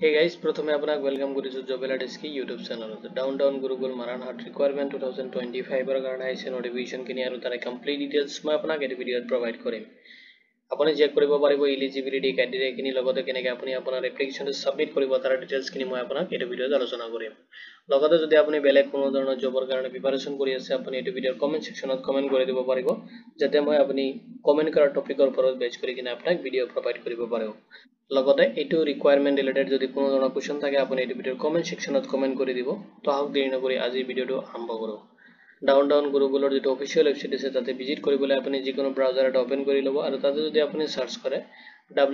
Hey guys, प्रथमे आपनाक welcome करिसु जॉब एलाइड्स की YouTube channel downtown Gurukul Moranhat requirement 2025 ৰ কাৰণে আহিছে নোটিফিকেশন কিনি আৰু তাৰে কমপ্লিট ডিটেইলছ মই আপোনাক এই ভিডিঅ'ত প্ৰভাইড কৰিম। আপুনি চেক কৰিব পাৰিব এলিজিবিলিটি ক্ৰাইটেৰিয়া কিনি লগতে কেনেকৈ আপুনি আপোনাৰ এপ্লিকেশনটো সাবমিট কৰিব তাৰ ডিটেইলছ কিনি মই আপোনাক এই ভিডিঅ'ত আলোচনা কৰিম। লগতে যদি আপুনি বেলেগ কোনো ধৰণৰ জবৰ কাৰণে প্ৰিপাৰেচন কৰি আছে আপুনি এই ভিডিঅ'ৰ কমেন্ট সেকশনত কমেন্ট কৰি দিব পাৰিব যাতে মই আপুনি কমেন্ট কৰা টপিকৰ ওপৰত বেছ কৰি কিনে আপোনাক ভিডিঅ' প্ৰভাইড কৰিব পাৰো। লগতে এটো ৰিকুৱাৰমেন্ট ৰিলেটেড যদি কোনো ধৰণৰ কোৱেশ্চন থাকে আপুনি এই ভিডিঅ'ৰ কমেন্ট সেকশনত কমেন্ট কৰি দিব। তো আহক দেৰি নকৰি আজি ভিডিঅ'টো আৰম্ভ কৰো। ডাউনটাউন গুৰুকুলৰ যেটো অফিচিয়েল ওয়েবসাইট আছে তাতে ভিজিট কৰিবলৈ আপুনি যিকোনো ব্ৰাউজাৰ এটা ওপেন কৰি ল'ব আৰু তাতে যদি আপুনি সাৰ্চ কৰে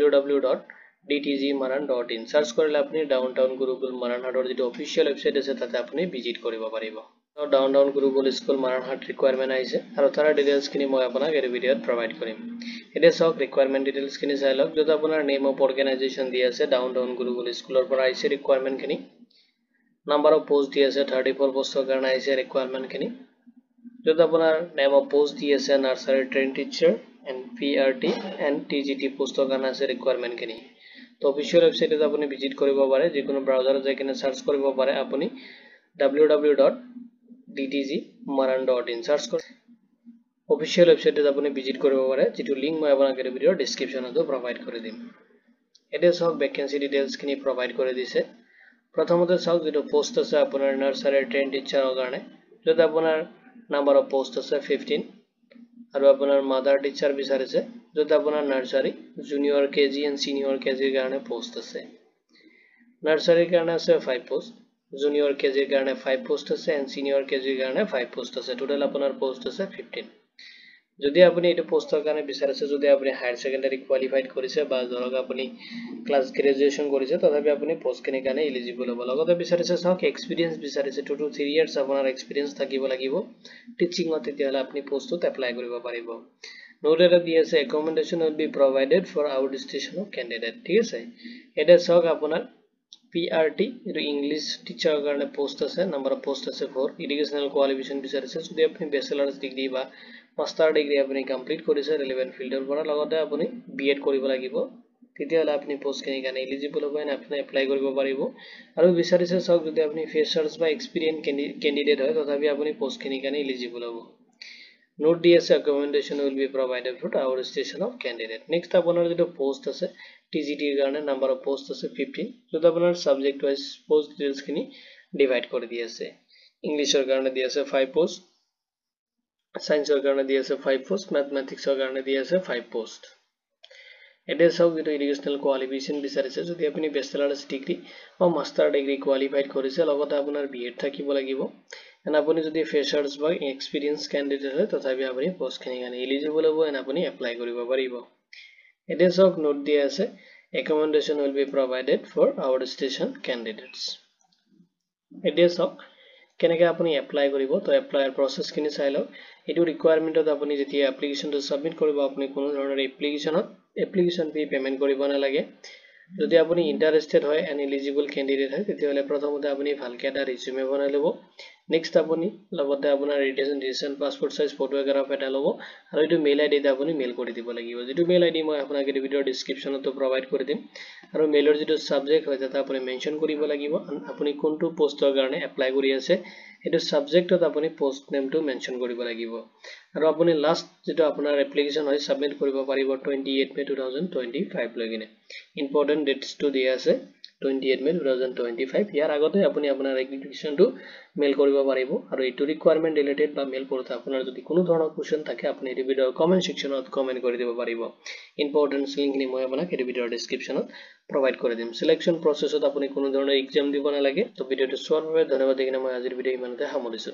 www.dtgmaran.in সাৰ্চ কৰিলে আপুনি ডাউনটাউন গুৰুকুল মাৰানহাটৰ যেটো অফিচিয়েল ওয়েবসাইট আছে তাতে আপুনি ভিজিট কৰিব পাৰিব। তো ডাউনটাউন গুৰুকুল স্কুল মাৰানহাট ৰিকুৱাৰমেন্ট আহিছে আৰু তাৰ ডিটেইলছ কিনি মই আপোনাক এই ভিডিঅ'ত প্ৰভাইড কৰিম। এতিয়া সব ৰিকুৱাৰমেন্ট ডিটেইলছ কিনি চাই লওক যত আপোনাৰ নেম অফ অৰ্গেনাইজেচন দি আছে ডাউনটাউন গুৰুকুল স্কুলৰ পৰা আহিছে ৰিকুৱাৰমেন্ট কিনি। নাম্বাৰ অফ পোষ্ট দি আছে 34 পোষ্টৰ কাৰণে আহিছে ৰিকুৱাৰমেন্ট কিনি। যত আপোনাৰ নেম অফ পোষ্ট দি আছে nursery train teacher and PRT and TGT পোষ্টৰ কাৰণে আছে ৰিকুৱাৰমেন্ট কিনি। তো অফিচিয়েল ওয়েবসাইটত আপুনি ভিজিট কৰিব পাৰে যিকোনো ব্ৰাউজাৰত যাই কিনে সাৰ্চ কৰিব পাৰে আপুনি www.dtgmaran.in সাৰ্চ কৰি অফিচিয়েল ওয়েবসাইটত আপুনি ভিজিট কৰিব পাৰে যেটো লিংক মই আপোনাক এই ভিডিঅ'ৰ ডেসক্ৰিপচনতো প্ৰভাইড কৰি দিম। এতিয়া সব ভ্যাকেন্সি ডিটেইলছ কিনি প্ৰভাইড কৰি দিছে। প্ৰথমতে চাওক যেটো পোষ্ট আছে আপোনাৰ নাৰ্সাৰী ট্ৰেইন টিচাৰৰ কাৰণে যত আপোনাৰ নাম্বাৰ অফ পোষ্ট আছে 15 আৰু আপোনাৰ মাদাৰ টিচাৰ বিচাৰিছে যত আপোনাৰ নাৰ্সাৰী জুনিয়ৰ কেজি এণ্ড সিনিয়ৰ কেজিৰ কাৰণে পোষ্ট আছে। নাৰ্সাৰীৰ কাৰণে আছে 5 পোষ্ট, জুনিয়ৰ কেজিৰ কাৰণে 5 পোষ্ট আছে এণ্ড সিনিয়ৰ কেজিৰ কাৰণে 5 পোষ্ট আছে। টোটাল আপোনাৰ পোষ্ট আছে 15। যদি আপুনি এটো পোষ্টৰ কাৰণে বিচাৰিছে যদি আপুনি হায়াৰ সেকেন্ডাৰী কোৱালিফাইড কৰিছে বা ধৰক আপুনি ক্লাস গ্ৰেজুৱেচন কৰিছে তথাপি আপুনি পোষ্ট কিনে কাৰণে এলিজিবল হ'ব। লগতে বিচাৰিছে সক এক্সপেৰিয়েন্স বিচাৰিছে 2 to 3 ইয়াৰ্স আপোনাৰ এক্সপেৰিয়েন্স থাকিব লাগিব টিচিংত তেতিয়াহলে আপুনি পোষ্টত এপ্লাই কৰিব পাৰিব। নোট এটা দি আছে accommodation will be provided for outstation of candidate. ঠিক আছে এটা সক আপোনাৰ PRT এটো ইংলিশ টিচাৰৰ কাৰণে পোষ্ট আছে নাম্বাৰ অফ পোষ্ট আছে 4 এডুকেশনাল কোৱালিফিকেশন বিচাৰিছে যদি আপুনি ব্যাচেলাৰ্স ডিগ্ৰী বা মাস্টাৰ ডিগ্ৰী আপুনি কমপ্লিট কৰিছে ৰিলেভেন্ট ফিল্ডৰ পৰা লগতে আপুনি BEd কৰিব লাগিব তেতিয়াহলে আপুনি পোষ্ট কিনে কাৰণে এলিজিবল হ'ব এণ্ড আপুনি এপ্লাই কৰিব পাৰিব। আৰু বিচাৰিছে সক যদি আপুনি ফ্ৰেচাৰ্স বা এক্সপেৰিয়েন্স ক্যান্ডিডেট হয় তথাপি আপুনি পোষ্ট কিনে কাৰণে এলিজিবল হ'ব। নোট দি আছে accommodation will be provided for our station of candidate। Next আপোনাৰ যেটো পোষ্ট আছে TGT ৰ কাৰণে নাম্বাৰ অফ পোষ্ট আছে 15 যত আপোনাৰ সাবজেক্ট ওয়াইজ পোষ্ট ডিটেইলছ কিনি ডিভাইড কৰি দি আছে। ইংলিশৰ কাৰণে দি আছে 5 পোষ্ট, সায়েন্সৰ কাৰণে দি আছে 5 পোষ্ট, ম্যাথমেটিক্সৰ কাৰণে দি আছে 5 পোষ্ট। এটা সব যেটো এডুকেশনাল কোৱালিফিকেশন বিচাৰিছে যদি আপুনি ব্যাচেলাৰ্স ডিগ্ৰী বা মাস্টাৰ ডিগ্ৰী কোৱালিফাইড কৰিছে লগতে আপোনাৰ BEd থাকিব লাগিব এণ্ড আপুনি যদি ফ্ৰেচাৰ্স বা এক্সপেৰিয়েন্স ক্যান্ডিডেট হয় তথাপি আপুনি পোষ্ট কিনে কাৰণে এলিজিবল হ'ব এণ্ড আপুনি এপ্লাই কৰিব পাৰিব। এটা সক নোট দি আছে accommodation will be provided for out station candidates। এটা সক কেনেকৈ আপুনি এপ্লাই কৰিব তো এপ্লাইৰ প্ৰসেস কিনি চাই লওক। এটো ৰিকুৱাৰমেন্টত আপুনি যেতিয়া এপ্লিকেশনটো সাবমিট কৰিব আপুনি কোনো ধৰণৰ এপ্লিকেশন ফি পেমেন্ট কৰিব নালাগে। যদি আপুনি ইন্টাৰেস্টেড হয় এণ্ড এলিজিবল ক্যান্ডিডেট হয় তেতিয়াহলে প্ৰথমতে আপুনি ভালকৈ এটা ৰিজিউমে বনাই ল'ব। নেক্সট আপুনি লগতে আপোনাৰ ৰিটেন পাসপোৰ্ট সাইজ ফটোগ্ৰাফ এটা ল'ব আৰু এটো মেইল আইডিতে আপুনি মেইল কৰি দিব লাগিব যেটো মেইল আইডি মই আপোনাক এই ভিডিঅ'ৰ ডেসক্ৰিপচনতো প্ৰভাইড কৰি দিম। আৰু মেইলৰ যেটো সাবজেক্ট হয় তাতে আপুনি মেনশন কৰিব লাগিব আপুনি কোনটো পোষ্টৰ কাৰণে এপ্লাই কৰি আছে এটো সাবজেক্টত আপুনি পোষ্ট নেমটো মেনশন কৰিব লাগিব। আৰু আপুনি লাষ্ট যেটো আপোনাৰ এপ্লিকেশন হয় সাবমিট কৰিব পাৰিব 28 মে 2025 লৈকিনে। ইম্পৰ্টেন্ট ডেটস টু দিয়া আছে 28 মে 2025। ইয়াৰ আগতে আপুনি আপোনাৰ এপ্লিকেশনটো মেইল কৰিব পাৰিব আৰু এটো ৰিকুৱাৰমেন্ট ৰিলেটেড বা মেইল কৰোতে আপোনাৰ যদি কোনো ধৰণৰ কোৱেশ্চন থাকে আপুনি এই ভিডিঅ'ৰ কমেন্ট সেকশনত কমেন্ট কৰি দিব পাৰিব। ইম্পৰ্টেন্ট লিংকনি মই আপোনাক এই ভিডিঅ'ৰ ডেসক্ৰিপচনত প্ৰভাইড কৰি দিম। সিলেকশন প্ৰসেছত আপুনি কোনো ধৰণৰ এক্সাম দিব নালাগে। তো ভিডিঅ'টো চোৱাৰ বাবে ধন্যবাদ দিকিনে মই আজিৰ ভিডিঅ' ইমানতে সামৰিছো।